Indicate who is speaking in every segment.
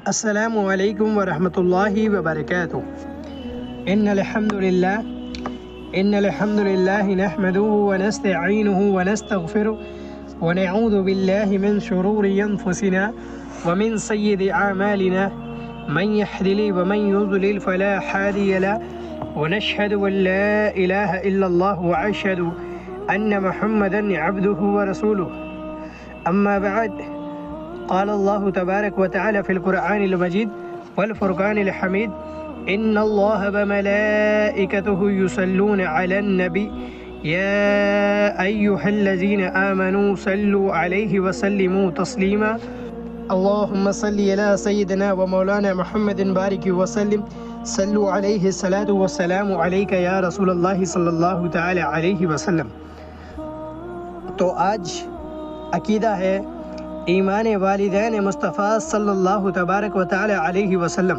Speaker 1: السلام علیکم ورحمۃ اللہ وبرکاتہ۔ ان الحمد للہ نحمده ونستعینه ونستغفره ونعوذ باللہ من شرور انفسنا ومن سیئات اعمالنا من يهد لي ومن يضلل فلا هادي له ونشهد ان لا اله الا الله واشهد ان محمدا عبده ورسوله اما بعد قال الله تبارك وتعالى في القرآن المجيد والفرقان الحميد إن الله وملائكته يصلون على النبي يا أيها الذين آمنوا صلوا عليه وسلموا تسليما اللهم صل على سيدنا ومولانا محمد بارك وسلم صلوا عليه الصلاة والسلام عليك يا رسول الله صلی اللہ تعالی علیہ وسلم۔ تو آج عقیدہ ہے ایمان والدین مصطفیٰ صلی اللہ تبارک و تعالی علیہ وسلم،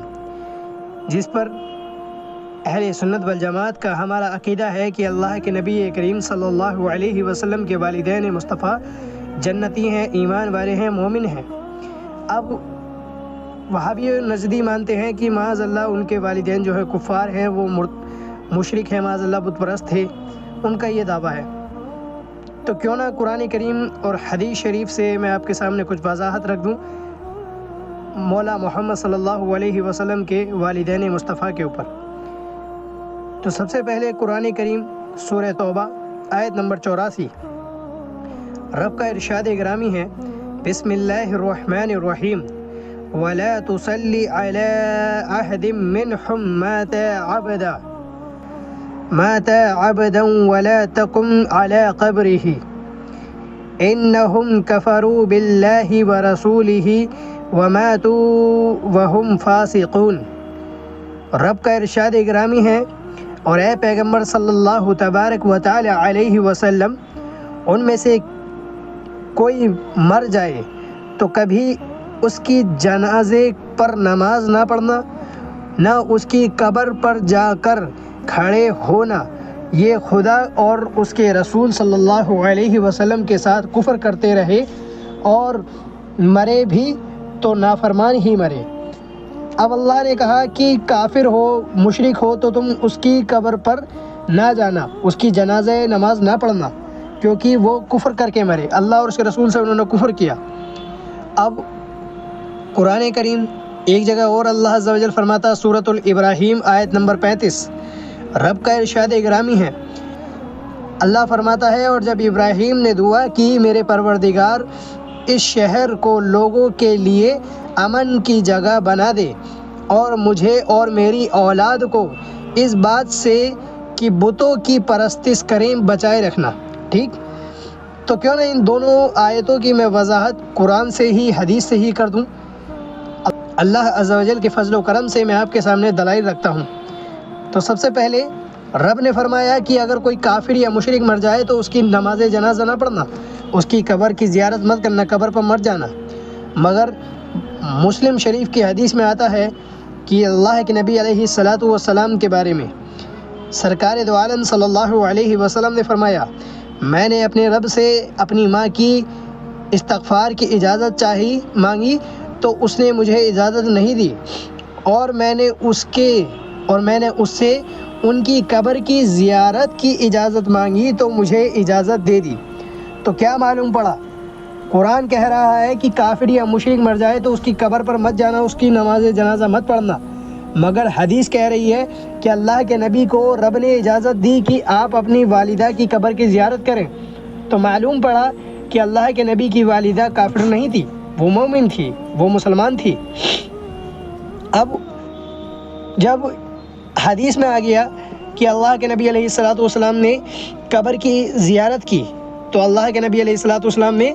Speaker 1: جس پر اہل سنت والجماعت کا ہمارا عقیدہ ہے کہ اللہ کے نبی کریم صلی اللہ علیہ وسلم کے والدین مصطفیٰ جنتی ہیں، ایمان والے ہیں، مومن ہیں۔ اب وہابی نزدی مانتے ہیں کہ معاذ اللہ ان کے والدین جو ہے کفار ہیں، وہ مشرک ہیں، معاذ اللہ بت پرست تھے، ان کا یہ دعویٰ ہے۔ تو کیوں نہ قرآن کریم اور حدیث شریف سے میں آپ کے سامنے کچھ وضاحت رکھ دوں مولا محمد صلی اللہ علیہ وسلم کے والدین مصطفیٰ کے اوپر۔ تو سب سے پہلے قرآن کریم سورہ توبہ آیت نمبر 84، رب کا ارشاد گرامی ہے، بسم اللہ الرحمن الرحیم وَلَا تُصَلِّ عَلَىٰ أَحَدٍ مِّنْهُم مَاتَ عَبْدًا وَلَا تَقُمْ عَلَىٰ قَبْرِهِ إِنَّهُمْ كَفَرُوا بِاللَّهِ وَرَسُولِهِ وَمَاتُوا وَهُمْ فَاسِقُونَ۔ رب کا ارشاد گرامی ہے، اور اے پیغمبر صلی اللہ تبارک و تعالی علیہ وسلم، ان میں سے کوئی مر جائے تو کبھی اس کی جنازے پر نماز نہ پڑھنا، نہ اس کی قبر پر جا کر کھڑے ہونا، یہ خدا اور اس کے رسول صلی اللہ علیہ وسلم کے ساتھ کفر کرتے رہے، اور مرے بھی تو نافرمان ہی مرے۔ اب اللہ نے کہا کہ کافر ہو، مشرک ہو تو تم اس کی قبر پر نہ جانا، اس کی جنازہ نماز نہ پڑھنا، کیونکہ وہ کفر کر کے مرے، اللہ اور اس کے رسول سے انہوں نے کفر کیا۔ اب قرآن کریم ایک جگہ اور اللہ عز و جل فرماتا، سورۃ الابراہیم آیت نمبر 35، رب کا ارشاد گرامی ہے، اللہ فرماتا ہے، اور جب ابراہیم نے دعا کی، میرے پروردگار اس شہر کو لوگوں کے لیے امن کی جگہ بنا دے، اور مجھے اور میری اولاد کو اس بات سے کہ بتوں کی پرستش کریں بچائے رکھنا۔ ٹھیک، تو کیوں نہ ان دونوں آیتوں کی میں وضاحت قرآن سے ہی، حدیث سے ہی کر دوں۔ اللہ عز و جل کے فضل و کرم سے میں آپ کے سامنے دلائل رکھتا ہوں۔ تو سب سے پہلے رب نے فرمایا کہ اگر کوئی کافر یا مشرک مر جائے تو اس کی نماز جنازہ نہ پڑھنا، اس کی قبر کی زیارت مت کرنا، قبر پر مر جانا۔ مگر مسلم شریف کی حدیث میں آتا ہے کہ اللہ کے نبی علیہ الصلاۃ والسلام کے بارے میں سرکار دو عالم صلی اللہ علیہ وسلم نے فرمایا، میں نے اپنے رب سے اپنی ماں کی استغفار کی اجازت مانگی تو اس نے مجھے اجازت نہیں دی، اور میں نے اس سے ان کی قبر کی زیارت کی اجازت مانگی تو مجھے اجازت دے دی۔ تو کیا معلوم پڑا؟ قرآن کہہ رہا ہے کہ کافر یا مشرک مر جائے تو اس کی قبر پر مت جانا، اس کی نماز جنازہ مت پڑھنا، مگر حدیث کہہ رہی ہے کہ اللہ کے نبی کو رب نے اجازت دی کہ آپ اپنی والدہ کی قبر کی زیارت کریں۔ تو معلوم پڑا کہ اللہ کے نبی کی والدہ کافر نہیں تھی، وہ مومن تھی، وہ مسلمان تھی۔ اب جب حدیث میں آ گیا کہ اللہ کے نبی علیہ الصلاۃ والسلام نے قبر کی زیارت کی، تو اللہ کے نبی علیہ الصلاۃ والسلام نے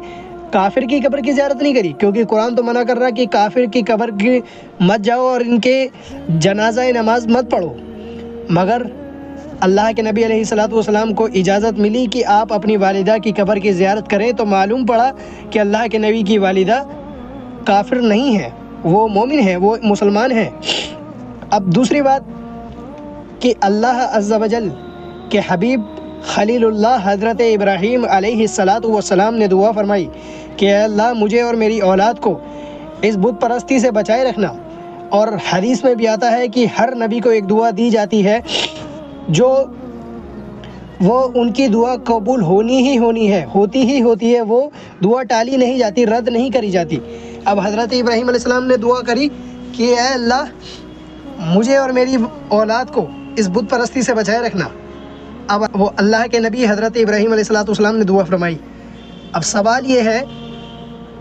Speaker 1: کافر کی قبر کی زیارت نہیں کری، کیونکہ قرآن تو منع کر رہا کہ کافر کی قبر کی مت جاؤ اور ان کے جنازہ نماز مت پڑھو، مگر اللہ کے نبی علیہ الصلاۃ والسلام کو اجازت ملی کہ آپ اپنی والدہ کی قبر کی زیارت کریں، تو معلوم پڑا کہ اللہ کے نبی کی والدہ کافر نہیں ہے، وہ مومن ہے، وہ مسلمان ہیں۔ اب دوسری بات کہ اللہ عز و جل کے حبیب خلیل اللہ حضرت ابراہیم علیہ الصلاۃ والسلام نے دعا فرمائی کہ اے اللہ مجھے اور میری اولاد کو اس بت پرستی سے بچائے رکھنا۔ اور حدیث میں بھی آتا ہے کہ ہر نبی کو ایک دعا دی جاتی ہے جو وہ ان کی دعا قبول ہوتی ہی ہوتی ہے، وہ دعا ٹالی نہیں جاتی، رد نہیں کری جاتی۔ اب حضرت ابراہیم علیہ السلام نے دعا کری کہ اے اللہ مجھے اور میری اولاد کو اس بت پرستی سے بچائے رکھنا۔ اب وہ اللہ کے نبی حضرت ابراہیم علیہ السلام نے دعا فرمائی۔ اب سوال یہ ہے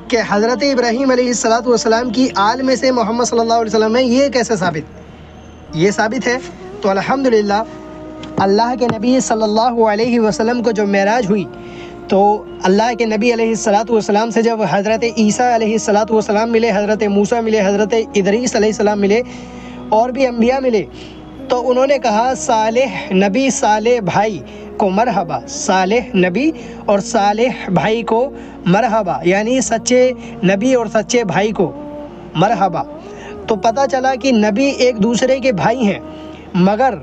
Speaker 1: کہ حضرت ابراہیم علیہ السلام کی آل میں سے محمد صلی اللہ علیہ وسلم ہے، یہ کیسے ثابت ہے؟ تو الحمدللہ اللہ کے نبی صلی اللہ علیہ وسلم کو جو معراج ہوئی تو اللہ کے نبی علیہ السلام سے جب حضرت عیسیٰ علیہ السلام ملے، حضرت موسیٰ ملے، حضرت ادریس علیہ السلام ملے اور بھی انبیاء ملے، تو انہوں نے کہا صالح نبی صالح بھائی کو مرحبا، صالح نبی اور صالح بھائی کو مرحبا، یعنی سچے نبی اور سچے بھائی کو مرحبا۔ تو پتہ چلا کہ نبی ایک دوسرے کے بھائی ہیں، مگر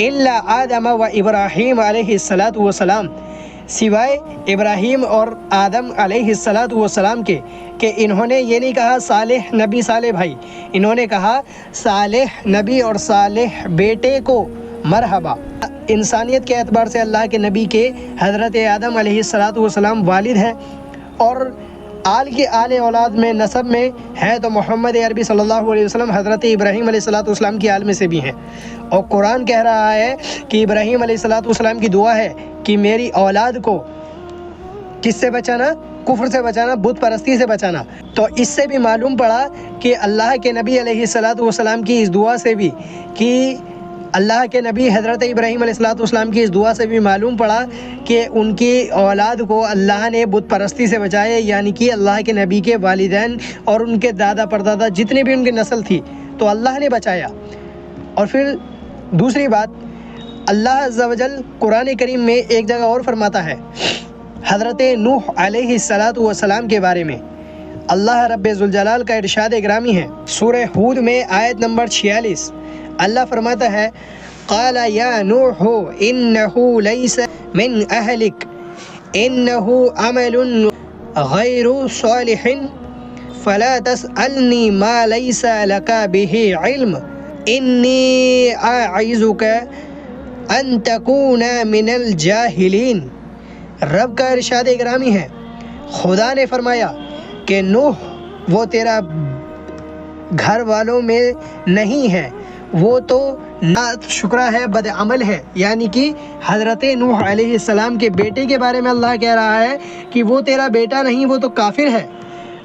Speaker 1: الا آدم و ابراہیم علیہ السلام، سوائے ابراہیم اور آدم علیہ السلام کے، کہ انہوں نے یہ نہیں کہا صالح نبی صالح بھائی، انہوں نے کہا صالح نبی اور صالح بیٹے کو مرحبا۔ انسانیت کے اعتبار سے اللہ کے نبی کے حضرت آدم علیہ السلام والد ہیں، اور آل کے آل اولاد میں نسب میں ہے تو محمد عربی صلی اللہ علیہ وسلم حضرت ابراہیم علیہ السلام کی آل میں سے بھی ہیں۔ اور قرآن کہہ رہا ہے کہ ابراہیم علیہ السلام کی دعا ہے کہ میری اولاد کو کس سے بچانا؟ کفر سے بچانا، بت پرستی سے بچانا۔ تو اس سے بھی معلوم پڑا کہ اللہ کے نبی علیہ السلام کی اس دعا سے بھی، کہ اللہ کے نبی حضرت ابراہیم علیہ السلام کی اس دعا سے بھی معلوم پڑا کہ ان کی اولاد کو اللہ نے بت پرستی سے بچائے، یعنی کہ اللہ کے نبی کے والدین اور ان کے دادا پردادا جتنے بھی ان کی نسل تھی تو اللہ نے بچایا۔ اور پھر دوسری بات، اللہ عز و جل قرآن کریم میں ایک جگہ اور فرماتا ہے حضرت نوح علیہ السلام کے بارے میں۔ اللہ رب ذوالجلال کا ارشاد گرامی ہے سورہ ہود میں آیت نمبر 46، اللہ فرماتا ہے قال یا نوح انہ لیس من اہلک انہ عمل غیر صالح فلا تسألنی ما لیس لک بہ علم انی اعظک ان تکون من الجاہلین۔ رب کا ارشاد گرامی ہے، خدا نے فرمایا کہ نوح وہ تیرا گھر والوں میں نہیں ہے، وہ تو ناشکرا ہے، بد عمل ہے، یعنی کہ حضرت نوح علیہ السلام کے بیٹے کے بارے میں اللہ کہہ رہا ہے کہ وہ تیرا بیٹا نہیں، وہ تو کافر ہے۔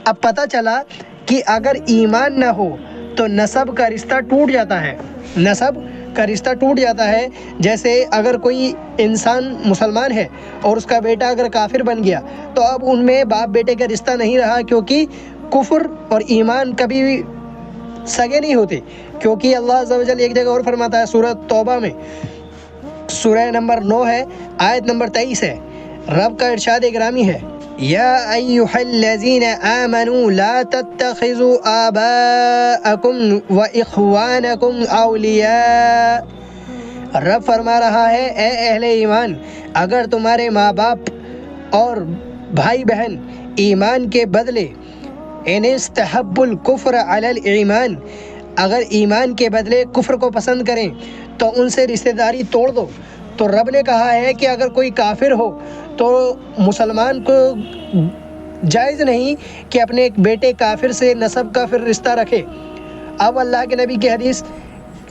Speaker 1: اب پتہ چلا کہ اگر ایمان نہ ہو تو نسب کا رشتہ ٹوٹ جاتا ہے، نسب کا رشتہ ٹوٹ جاتا ہے۔ جیسے اگر کوئی انسان مسلمان ہے اور اس کا بیٹا اگر کافر بن گیا تو اب ان میں باپ بیٹے کا رشتہ نہیں رہا، کیونکہ کفر اور ایمان کبھی بھی سگے نہیں ہوتے، کیونکہ اللہ عز و جل ایک جگہ اور فرماتا ہے سورہ توبہ میں، سورہ نمبر 9 ہے، آیت نمبر 23 ہے، رب کا ارشاد گرامی ہے یا ایھا الذین آمنوا لا تتخذوا آباءکم و اخوانکم اولیاء۔ رب فرما رہا ہے اے اہل ایمان، اگر تمہارے ماں باپ اور بھائی بہن ایمان کے بدلے ان استحب الکفر علی الایمان، اگر ایمان کے بدلے کفر کو پسند کریں تو ان سے رشتہ داری توڑ دو۔ تو رب نے کہا ہے کہ اگر کوئی کافر ہو تو مسلمان کو جائز نہیں کہ اپنے ایک بیٹے کافر سے نسب کا پھر رشتہ رکھے۔ اب اللہ کے نبی کی حدیث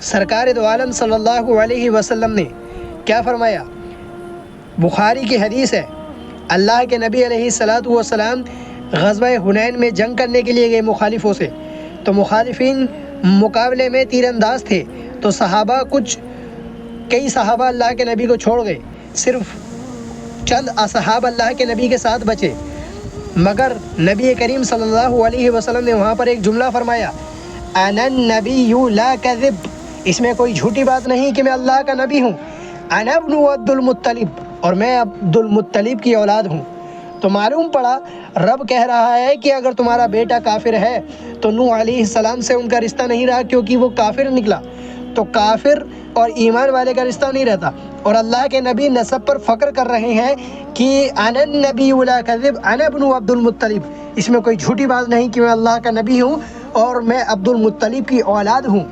Speaker 1: سرکار دو عالم صلی اللہ علیہ وسلم نے کیا فرمایا؟ بخاری کی حدیث ہے، اللہ کے نبی علیہ السلام غزوہ حنین میں جنگ کرنے کے لیے گئے مخالفوں سے، تو مخالفین مقابلے میں تیر انداز تھے، تو کئی صحابہ اللہ کے نبی کو چھوڑ گئے، صرف چند اصحاب اللہ کے نبی کے ساتھ بچے، مگر نبی کریم صلی اللہ علیہ وسلم نے وہاں پر ایک جملہ فرمایا انا النبی لا کذب، اس میں کوئی جھوٹی بات نہیں کہ میں اللہ کا نبی ہوں، انا ابن عبد المطلب، اور میں عبد المطلب کی اولاد ہوں۔ تو معلوم پڑا رب کہہ رہا ہے کہ اگر تمہارا بیٹا کافر ہے تو نوح علیہ السلام سے ان کا رشتہ نہیں رہا، کیونکہ وہ کافر نکلا۔ تو کافر اور ایمان والے کا رشتہ نہیں رہتا۔ اور اللہ کے نبی نسب پر فخر کر رہے ہیں کہ انا النبی لا کذب انا ابن عبد المطلب، اس میں کوئی جھوٹی بات نہیں کہ میں اللہ کا نبی ہوں اور میں عبد المطلب کی اولاد ہوں۔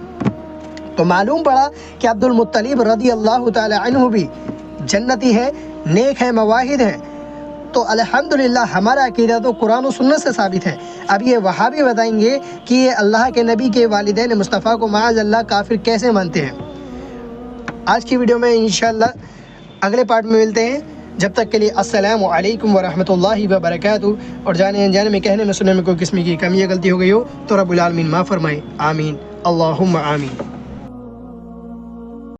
Speaker 1: تو معلوم پڑا کہ عبد المطلب رضی اللہ تعالی عنہ بھی جنتی ہے، نیک ہے، مواحد ہیں۔ تو الحمدللہ ہمارا عقیدہ تو قرآن و سنت سے ثابت ہے۔ اب یہ وہابی بتائیں گے کہ یہ اللہ کے نبی کے والدین مصطفیٰ کو معاذ اللہ کافر کیسے مانتے ہیں۔ آج کی ویڈیو میں انشاءاللہ اگلے پارٹ میں ملتے ہیں، جب تک کے لیے السلام علیکم ورحمۃ اللہ وبرکاتہ۔ اور جانے انجانے میں کہنے میں سننے میں کوئی قسم کی کمی یا غلطی ہو گئی ہو تو رب العالمین معاف فرمائے، آمین اللہم آمین۔